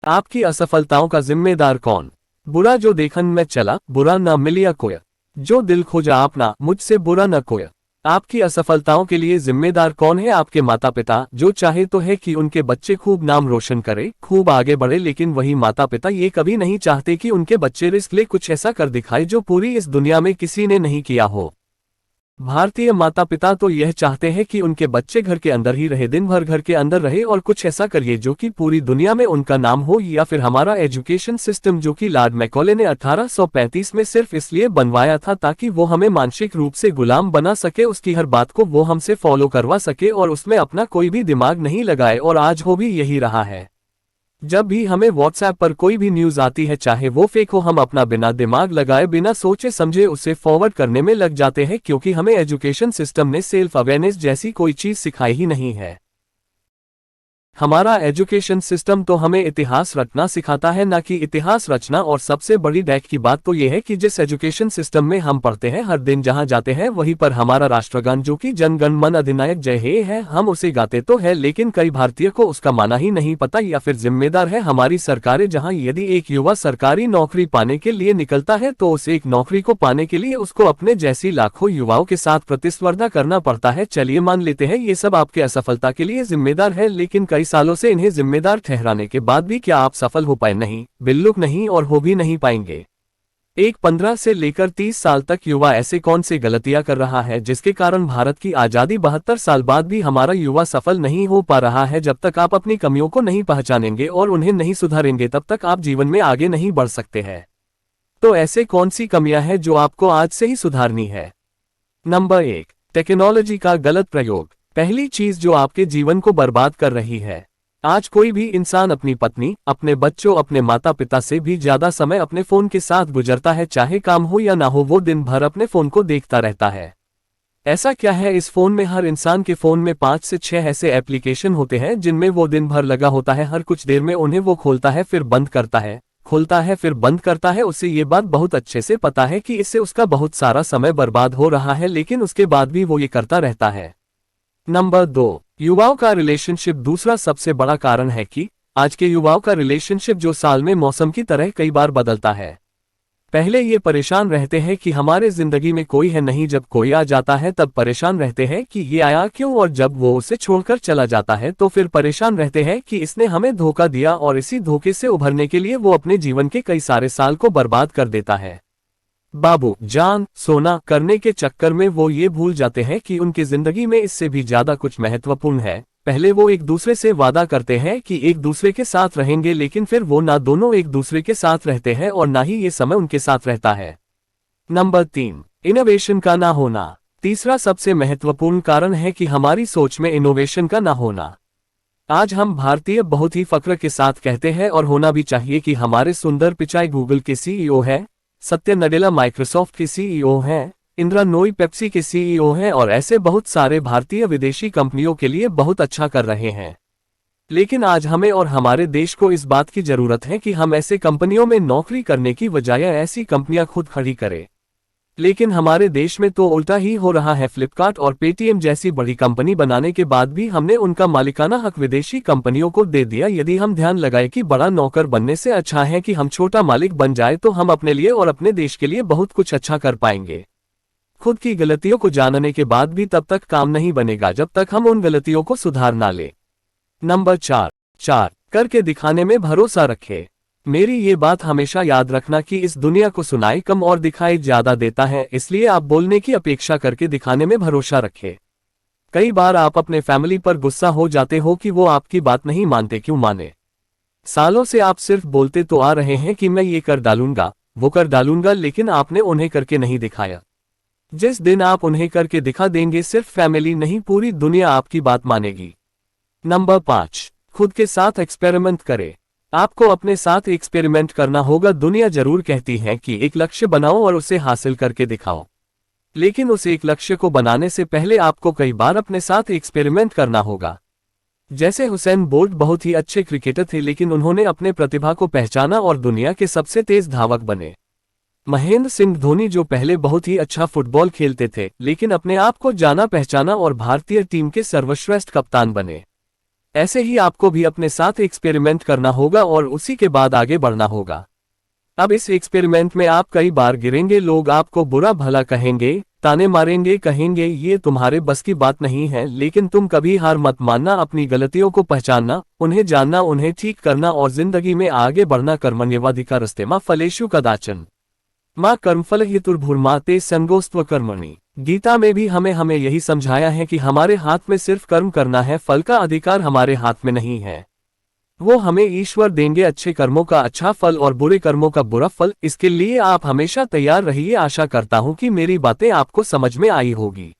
आपकी असफलताओं का जिम्मेदार कौन? बुरा जो देखन में चला, बुरा ना मिलिया कोय। जो दिल खोजा आपना, मुझसे बुरा न कोय। आपकी असफलताओं के लिए जिम्मेदार कौन है? आपके माता पिता, जो चाहे तो है कि उनके बच्चे खूब नाम रोशन करे, खूब आगे बढ़े, लेकिन वही माता पिता ये कभी नहीं चाहते कि उनके बच्चे रिस्क ले कुछ ऐसा कर दिखाए जो पूरी इस दुनिया में किसी ने नहीं किया हो। भारतीय माता पिता तो यह चाहते हैं कि उनके बच्चे घर के अंदर ही रहे, दिन भर घर के अंदर रहे और कुछ ऐसा करिए जो कि पूरी दुनिया में उनका नाम हो। या फिर हमारा एजुकेशन सिस्टम, जो कि लॉर्ड मैकॉले ने 1835 में सिर्फ इसलिए बनवाया था ताकि वो हमें मानसिक रूप से गुलाम बना सके, उसकी हर बात को वो हमसे फॉलो करवा सके और उसमें अपना कोई भी दिमाग नहीं लगाए, और आज हो भी यही रहा है। जब भी हमें व्हाट्सएप पर कोई भी न्यूज आती है, चाहे वो फेक हो, हम अपना बिना दिमाग लगाए, बिना सोचे समझे उसे फॉरवर्ड करने में लग जाते हैं, क्योंकि हमें एजुकेशन सिस्टम ने सेल्फ अवेयरनेस जैसी कोई चीज सिखाई ही नहीं है। हमारा एजुकेशन सिस्टम तो हमें इतिहास रटना सिखाता है, ना कि इतिहास रचना। और सबसे बड़ी डैक की बात तो यह है कि जिस एजुकेशन सिस्टम में हम पढ़ते हैं, हर दिन जहां जाते हैं वहीं पर हमारा राष्ट्रगान, जो कि जन गण मन अधिनायक जय हे है, हम उसे गाते तो है, लेकिन कई भारतीय को उसका माना ही नहीं पता। या फिर जिम्मेदार है हमारी सरकारें, जहां यदि एक युवा सरकारी नौकरी पाने के लिए निकलता है तो उस एक नौकरी को पाने के लिए उसको अपने जैसी लाखों युवाओं के साथ प्रतिस्पर्धा करना पड़ता है। चलिए मान लेते हैं ये सब आपके असफलता के लिए जिम्मेदार है, लेकिन कई सालों से इन्हें जिम्मेदार ठहराने के बाद भी क्या आप सफल हो पाए? नहीं, बिल्कुल नहीं, और हो भी नहीं पाएंगे। एक 15 से लेकर 30 साल तक युवा ऐसे कौन से गलतियां कर रहा है जिसके कारण भारत की आजादी 72 साल बाद भी हमारा युवा सफल नहीं हो पा रहा है? जब तक आप अपनी कमियों को नहीं पहचानेंगे और उन्हें नहीं सुधारेंगे, तब तक आप जीवन में आगे नहीं बढ़ सकते हैं। तो ऐसे कौन सी कमियां हैं जो आपको आज से ही सुधारनी है? नंबर 1, टेक्नोलॉजी का गलत प्रयोग। पहली चीज जो आपके जीवन को बर्बाद कर रही है। आज कोई भी इंसान अपनी पत्नी, अपने बच्चों, अपने माता पिता से भी ज्यादा समय अपने फोन के साथ गुजरता है। चाहे काम हो या ना हो, वो दिन भर अपने फोन को देखता रहता है। ऐसा क्या है इस फोन में? हर इंसान के फोन में 5 से 6 ऐसे एप्लीकेशन होते हैं जिनमें वो दिन भर लगा होता है। हर कुछ देर में उन्हें वो खोलता है, फिर बंद करता है, खोलता है, फिर बंद करता है। उसे ये बात बहुत अच्छे से पता है कि इससे उसका बहुत सारा समय बर्बाद हो रहा है, लेकिन उसके बाद भी वो ये करता रहता है। नंबर 2, युवाओं का रिलेशनशिप। दूसरा सबसे बड़ा कारण है कि आज के युवाओं का रिलेशनशिप जो साल में मौसम की तरह कई बार बदलता है। पहले ये परेशान रहते हैं कि हमारे जिंदगी में कोई है नहीं, जब कोई आ जाता है तब परेशान रहते हैं कि ये आया क्यों, और जब वो उसे छोड़कर चला जाता है तो फिर परेशान रहते हैं कि इसने हमें धोखा दिया, और इसी धोखे से उभरने के लिए वो अपने जीवन के कई सारे साल को बर्बाद कर देता है। बाबू जान सोना करने के चक्कर में वो ये भूल जाते हैं कि उनकी जिंदगी में इससे भी ज्यादा कुछ महत्वपूर्ण है। पहले वो एक दूसरे से वादा करते हैं कि एक दूसरे के साथ रहेंगे, लेकिन फिर वो ना दोनों एक दूसरे के साथ रहते हैं और ना ही ये समय उनके साथ रहता है। नंबर 3, इनोवेशन का ना होना। तीसरा सबसे महत्वपूर्ण कारण है कि हमारी सोच में इनोवेशन का ना होना। आज हम भारतीय बहुत ही फक्र के साथ कहते हैं, और होना भी चाहिए, कि हमारे सुंदर पिचाई गूगल के सीईओ है, सत्य नडेला माइक्रोसॉफ्ट के सीईओ हैं, इंदिरा नोई पेप्सी के सीईओ हैं, और ऐसे बहुत सारे भारतीय विदेशी कंपनियों के लिए बहुत अच्छा कर रहे हैं। लेकिन आज हमें और हमारे देश को इस बात की जरूरत है कि हम ऐसे कंपनियों में नौकरी करने की बजाय ऐसी कंपनियां खुद खड़ी करें। लेकिन हमारे देश में तो उल्टा ही हो रहा है। फ्लिपकार्ट और पेटीएम जैसी बड़ी कंपनी बनाने के बाद भी हमने उनका मालिकाना हक विदेशी कंपनियों को दे दिया। यदि हम ध्यान लगाए कि बड़ा नौकर बनने से अच्छा है कि हम छोटा मालिक बन जाए, तो हम अपने लिए और अपने देश के लिए बहुत कुछ अच्छा कर पाएंगे। खुद की गलतियों को जानने के बाद भी तब तक काम नहीं बनेगा जब तक हम उन गलतियों को सुधार ना ले। नंबर 4, करके दिखाने में भरोसा रखे। मेरी ये बात हमेशा याद रखना कि इस दुनिया को सुनाई कम और दिखाई ज्यादा देता है, इसलिए आप बोलने की अपेक्षा करके दिखाने में भरोसा रखें। कई बार आप अपने फैमिली पर गुस्सा हो जाते हो कि वो आपकी बात नहीं मानते। क्यों माने? सालों से आप सिर्फ बोलते तो आ रहे हैं कि मैं ये कर डालूंगा, वो कर डालूंगा, लेकिन आपने उन्हें करके नहीं दिखाया। जिस दिन आप उन्हें करके दिखा देंगे, सिर्फ फैमिली नहीं पूरी दुनिया आपकी बात मानेगी। नंबर 5, खुद के साथ एक्सपेरिमेंट करें। आपको अपने साथ एक्सपेरिमेंट करना होगा। दुनिया जरूर कहती है कि एक लक्ष्य बनाओ और उसे हासिल करके दिखाओ, लेकिन उस एक लक्ष्य को बनाने से पहले आपको कई बार अपने साथ एक्सपेरिमेंट करना होगा। जैसे हुसैन बोल्ट बहुत ही अच्छे क्रिकेटर थे, लेकिन उन्होंने अपने प्रतिभा को पहचाना और दुनिया के सबसे तेज धावक बने। महेंद्र सिंह धोनी जो पहले बहुत ही अच्छा फुटबॉल खेलते थे, लेकिन अपने आप को जाना पहचाना और भारतीय टीम के सर्वश्रेष्ठ कप्तान बने। ऐसे ही आपको भी अपने साथ एक्सपेरिमेंट करना होगा और उसी के बाद आगे बढ़ना होगा। अब इस एक्सपेरिमेंट में आप कई बार गिरेंगे, लोग आपको बुरा भला कहेंगे, ताने मारेंगे, कहेंगे ये तुम्हारे बस की बात नहीं है, लेकिन तुम कभी हार मत मानना, अपनी गलतियों को पहचानना, उन्हें जानना, उन्हें ठीक करना और जिंदगी में आगे बढ़ना। कर्मण्येवाधिकारस्ते मा फलेषु कदाचन माँ कर्मफल हेतुर्भुर्माते संगोस्त्व कर्मणि। गीता में भी हमें यही समझाया है कि हमारे हाथ में सिर्फ कर्म करना है, फल का अधिकार हमारे हाथ में नहीं है। वो हमें ईश्वर देंगे अच्छे कर्मों का अच्छा फल और बुरे कर्मों का बुरा फल। इसके लिए आप हमेशा तैयार रहिए। आशा करता हूँ कि मेरी बातें आपको समझ में आई होगी।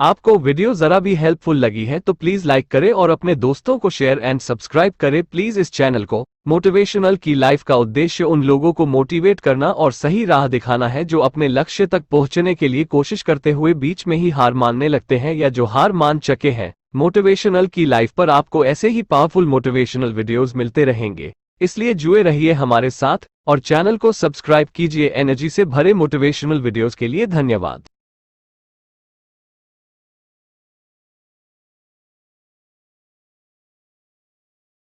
आपको वीडियो जरा भी हेल्पफुल लगी है तो प्लीज लाइक करें और अपने दोस्तों को शेयर एंड सब्सक्राइब करें प्लीज इस चैनल को। मोटिवेशनल की लाइफ का उद्देश्य उन लोगों को मोटिवेट करना और सही राह दिखाना है जो अपने लक्ष्य तक पहुंचने के लिए कोशिश करते हुए बीच में ही हार मानने लगते हैं या जो हार मान चुके हैं। मोटिवेशनल की लाइफ पर आपको ऐसे ही पावरफुल मोटिवेशनल वीडियोस मिलते रहेंगे, इसलिए जुड़े रहिए हमारे साथ और चैनल को सब्सक्राइब कीजिए। एनर्जी से भरे मोटिवेशनल वीडियोस के लिए धन्यवाद।